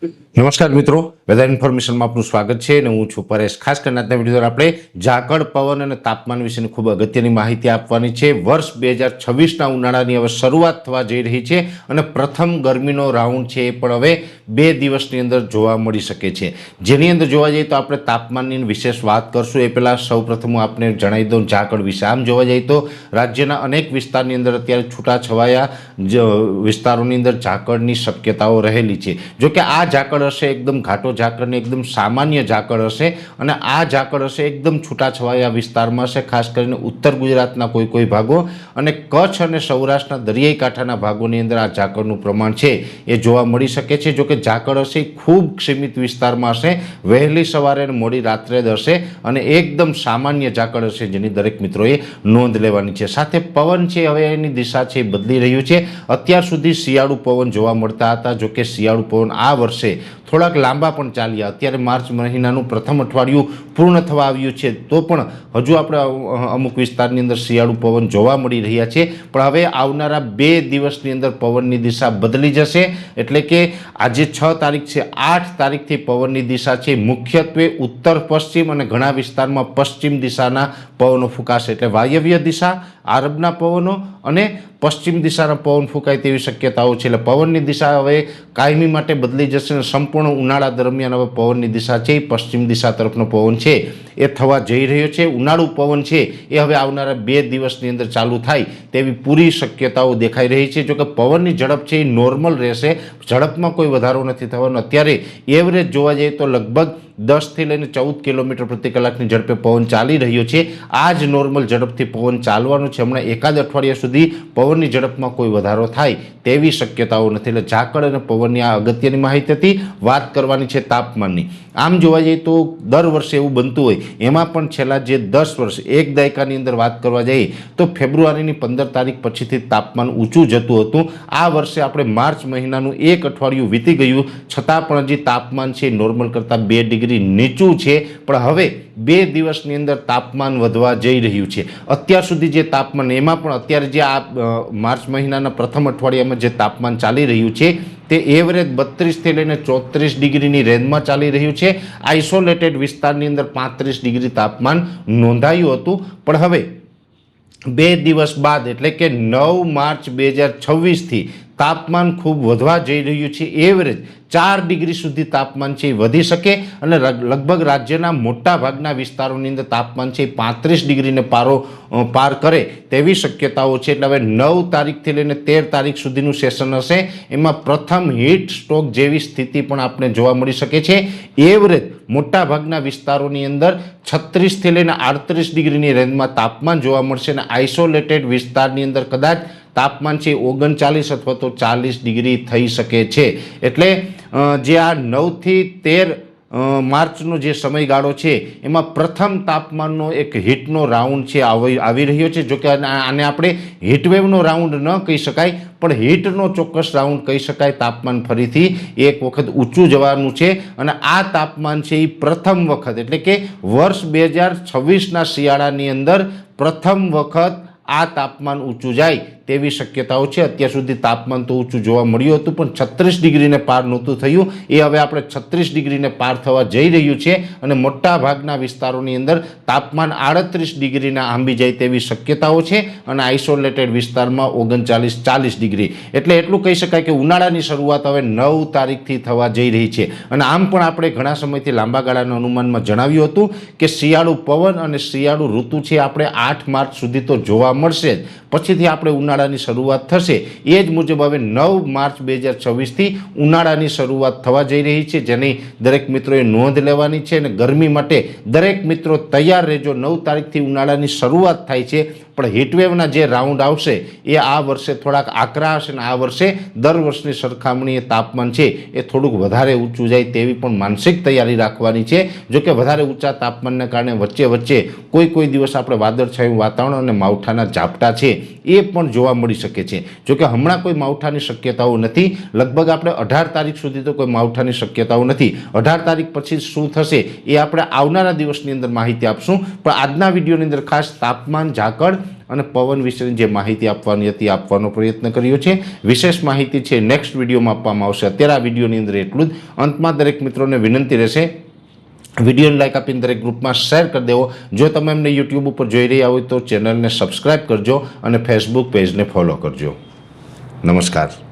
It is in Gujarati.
નમસ્કાર મિત્રો, વેધર ઇન્ફોર્મેશનમાં આપનું સ્વાગત છે અને હું છું પરેશ। ખાસ કરીને આજના વિડીયોમાં આપણે ઝાકળ, પવન અને તાપમાન વિશેની ખૂબ અગત્યની માહિતી આપવાની છે। વર્ષ 2026ના ઉનાળાની હવે શરૂઆત થવા જઈ રહી છે અને પ્રથમ ગરમીનો રાઉન્ડ છે એ પણ હવે 2 દિવસની અંદર જોવા મળી શકે છે। જેની અંદર જોવા જઈએ તો આપણે તાપમાનની વિશેષ વાત કરશું। એ પહેલાં સૌપ્રથમ હું આપને જણાવી દઉં ઝાકળ વિશે। આમ જોવા જઈએ તો રાજ્યના અનેક વિસ્તારની અંદર અત્યારે છૂટાછવાયા વિસ્તારોની અંદર ઝાકળની શક્યતાઓ રહેલી છે। જોકે આ ઝાકળ હશે એકદમ ઘાટો ઝાકળ ને એકદમ સામાન્ય ઝાકળ હશે અને આ ઝાકળ હશે એકદમ છૂટાછવાયા વિસ્તારમાં હશે, ખાસ કરીને ઉત્તર ગુજરાતના કોઈ ભાગો અને કચ્છ અને સૌરાષ્ટ્રના દરિયાઈ કાંઠાના ભાગોની અંદર આ ઝાકળનું પ્રમાણ છે એ જોવા મળી શકે છે। જોકે ઝાકળ હશે ખૂબ સીમિત વિસ્તારમાં હશે, વહેલી સવારે અને મોડી રાત્રે જ હશે અને એકદમ સામાન્ય ઝાકળ હશે જેની દરેક મિત્રોએ નોંધ લેવાની છે। સાથે પવન છે હવે એની દિશા છે બદલી રહ્યું છે। અત્યાર સુધી શિયાળુ પવન જોવા મળતા હતા, જોકે શિયાળુ પવન આ વર્ષે થોડાક લાંબા પણ ચાલ્યા। અત્યારે માર્ચ મહિનાનું પ્રથમ અઠવાડિયું પૂર્ણ થવા આવ્યું છે તો પણ હજુ આપણે અમુક વિસ્તારની અંદર શિયાળુ પવન જોવા મળી રહ્યા છે, પણ હવે આવનારા 2 દિવસની અંદર પવનની દિશા બદલી જશે। એટલે કે આજે 6 તારીખ છે, 8 તારીખથી પવનની દિશા છે મુખ્યત્વે ઉત્તર પશ્ચિમ અને ઘણા વિસ્તારમાં પશ્ચિમ દિશાના પવનો ફૂંકાશે। એટલે વાયવ્ય દિશા, આરબના પવનો અને પશ્ચિમ દિશાના પવન ફૂંકાય તેવી શક્યતાઓ છે। એટલે પવનની દિશા હવે કાયમી માટે બદલી જશે અને સંપૂર્ણ ઉનાળા દરમિયાન હવે પવનની દિશા છે એ પશ્ચિમ દિશા તરફનો પવન છે એ થવા જઈ રહ્યો છે। ઉનાળુ પવન છે એ હવે આવનારા 2 દિવસની અંદર ચાલુ થાય તેવી પૂરી શક્યતાઓ દેખાઈ રહી છે। જોકે પવનની ઝડપ છે એ નોર્મલ રહેશે, ઝડપમાં કોઈ વધારો નથી થવાનો। અત્યારે એવરેજ જોવા જઈએ તો લગભગ 10 થી લઈને 14 કિલોમીટર પ્રતિ કલાકની ઝડપે પવન ચાલી રહ્યો છે। આ જ નોર્મલ ઝડપથી પવન ચાલવાનું છે। હમણાં એકાદ અઠવાડિયા સુધી પવનની ઝડપમાં કોઈ વધારો થાય તેવી શક્યતાઓ નથી। એટલે ઝાકળ અને પવનની આ અગત્યની માહિતી હતી। વાત કરવાની છે તાપમાનની। આમ જોવા જઈએ તો દર વર્ષે એવું બનતું હોય, એમાં પણ છેલ્લા જે 10 વર્ષ, એક દાયકાની અંદર વાત કરવા જઈએ તો ફેબ્રુઆરીની 15 તારીખ પછીથી તાપમાન ઊંચું જતું હતું। આ વર્ષે આપણે માર્ચ મહિનાનું એક અઠવાડિયું વીતી ગયું છતાં પણ હજી તાપમાન છે નોર્મલ કરતાં 2 ડિગ્રી નીચું છે, પણ હવે 2 દિવસની અંદર તાપમાન વધવા જઈ રહ્યું છે। અત્યાર સુધી જે તાપમાન, એમાં પણ અત્યારે જે આ માર્ચ મહિનાના પ્રથમ અઠવાડિયામાં જે તાપમાન ચાલી રહ્યું છે તે એવરેજ 32 થી લઈને 34 ડિગ્રીની રેન્જમાં ચાલી રહ્યું છે। આઇસોલેટેડ વિસ્તારની અંદર 35 ડિગ્રી તાપમાન નોંધાયું હતું, પણ હવે 2 દિવસ બાદ એટલે કે 9 માર્ચ 2026થી તાપમાન ખૂબ વધવા જઈ રહ્યું છે। એવરેજ 4 ડિગ્રી સુધી તાપમાન છે વધી શકે અને લગભગ રાજ્યના મોટા ભાગના વિસ્તારોની અંદર તાપમાન છે 35 ડિગ્રીને પાર કરે તેવી શક્યતાઓ છે। એટલે હવે 9 તારીખથી લઈને 13 તારીખ સુધીનું સેશન હશે, એમાં પ્રથમ હીટ સ્ટ્રોક જેવી સ્થિતિ પણ આપણે જોવા મળી શકે છે। એવરેજ મોટા ભાગના વિસ્તારોની અંદર 36 થી લઈને 38 ડિગ્રીની રેન્જમાં તાપમાન જોવા મળશે અને આઇસોલેટેડ વિસ્તારની અંદર કદાચ તાપમાન છે 39 અથવા તો 40 ડિગ્રી થઈ શકે છે। એટલે જે આ 9 થી 13 માર્ચનો જે સમયગાળો છે એમાં પ્રથમ તાપમાનનો એક હીટનો રાઉન્ડ છે આવી રહ્યો છે। જોકે આને આપણે હીટવેવનો રાઉન્ડ ન કહી શકાય, પણ હીટનો ચોક્કસ રાઉન્ડ કહી શકાય। તાપમાન ફરીથી એક વખત ઊંચું જવાનું છે અને આ તાપમાન છે એ પ્રથમ વખત એટલે કે વર્ષ 2026ના શિયાળાની અંદર પ્રથમ વખત આ તાપમાન ઊંચું જાય તેવી શક્યતાઓ છે। અત્યાર સુધી તાપમાન તો ઊંચું જોવા મળ્યું હતું પણ 36 ડિગ્રીને પાર નહોતું થયું, એ હવે આપણે 36 ડિગ્રીને પાર થવા જઈ રહ્યું છે અને મોટા ભાગના વિસ્તારોની અંદર તાપમાન 38 ડિગ્રીના આંબી જાય તેવી શક્યતાઓ છે અને આઇસોલેટેડ વિસ્તારમાં 39-40 ડિગ્રી। એટલે એટલું કહી શકાય કે ઉનાળાની શરૂઆત હવે 9 તારીખથી થવા જઈ રહી છે। અને આમ પણ આપણે ઘણા સમયથી લાંબા ગાળાના અનુમાનમાં જણાવ્યું હતું કે શિયાળુ પવન અને શિયાળુ ઋતુ છે આપણે 8 માર્ચ સુધી તો જોવા મળશે જ, પછીથી આપણે ઉનાળાની શરૂઆત થશે। એ જ મુજબ હવે 9 માર્ચ 2026થી ઉનાળાની શરૂઆત થવા જઈ રહી છે, જેની દરેક મિત્રોએ નોંધ લેવાની છે અને ગરમી માટે દરેક મિત્રો તૈયાર રહેજો। 9 તારીખથી ઉનાળાની શરૂઆત થાય છે, પણ હીટવેવના જે રાઉન્ડ આવશે એ આ વર્ષે થોડાક આકરા હશે અને આ વર્ષે દર વર્ષની સરખામણીએ તાપમાન છે એ થોડુંક વધારે ઊંચું જાય તેવી પણ માનસિક તૈયારી રાખવાની છે। જોકે વધારે ઊંચા તાપમાનને કારણે વચ્ચે કોઈ દિવસ આપણે વાદળછાયું વાતાવરણ અને માવઠાના ઝાપટા છે એ પણ જોવા મળી શકે છે। જોકે હમણાં કોઈ માવઠાની શક્યતાઓ નથી, લગભગ આપણે 18 તારીખ સુધી તો કોઈ માવઠાની શક્યતાઓ નથી। 18 તારીખ પછી શું થશે એ આપણે આવનારા દિવસની અંદર માહિતી આપશું, પણ આજના વિડીયોની અંદર ખાસ તાપમાન, ઝાકળ અને પવન વિશેની જે માહિતી આપવાની હતી આપવાનો પ્રયત્ન કર્યો છે. વિશેષ માહિતી છે નેક્સ્ટ વિડીયોમાં આપવામાં આવશે. અત્યારે આ વિડીયોની અંદર એટલું જ. અંતમાં દરેક મિત્રોને વિનંતી રહેશે, વિડીયોને લાઈક આપીને દરેક ગ્રુપમાં શેર કરી દેવો. જો તમે અમને યુટ્યુબ ઉપર જોઈ રહ્યા હોય તો ચેનલને સબસ્ક્રાઈબ કરજો અને ફેસબુક પેજને ફોલો કરજો. નમસ્કાર.